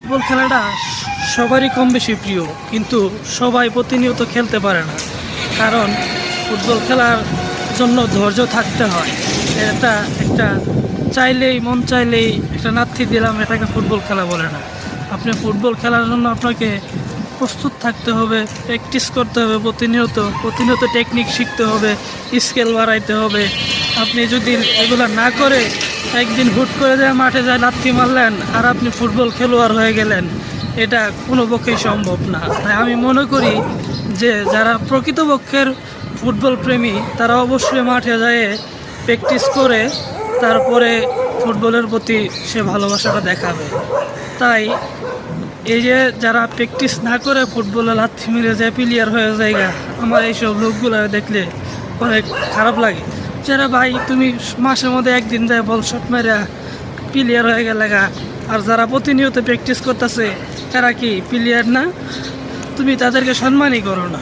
Football খেলাটা সবারই কম বেশি প্রিয়, কিন্তু সবাই প্রতিনিয়ত খেলতে পারে না। কারণ ফুটবল খেলার জন্য ধৈর্য থাকতে হয়। এটা একটা চাইলেই মন চাইলেই একটা নাত্তি দিলাম এটাকে ফুটবল খেলা বলে না। আপনি ফুটবল খেলার জন্য আপনাকে প্রস্তুত থাকতে হবে, প্র্যাকটিস করতে হবে, প্রতিনিয়ত টেকনিক শিখতে হবে, স্কেল বাড়াইতে হবে। আপনি যদি এগুলো না করে একদিন হুট করে যায় মাঠে যায় লাথি মারলেন আর আপনি ফুটবল খেলোয়াড় হয়ে গেলেন, এটা কোনো পক্ষেই সম্ভব না। তাই আমি মনে করি যে যারা প্রকৃতপক্ষের ফুটবল প্রেমী তারা অবশ্যই মাঠে যায় প্র্যাকটিস করে তারপরে ফুটবলের প্রতি সে ভালোবাসাটা দেখাবে। তাই এই যে যারা প্র্যাকটিস না করে ফুটবলে লাথি মেরে যায় প্লেয়ার হয়ে যায়, আমার এইসব লোকগুলো দেখলে অনেক খারাপ লাগে। যারা ভাই তুমি মাসের মধ্যে একদিন যায় বল শট মেরে প্লেয়ার হয়ে গেলে আর যারা প্রতিনিয়ত প্র্যাকটিস করতেছে তারা কি প্লেয়ার না? তুমি তাদেরকে সম্মানই করো না।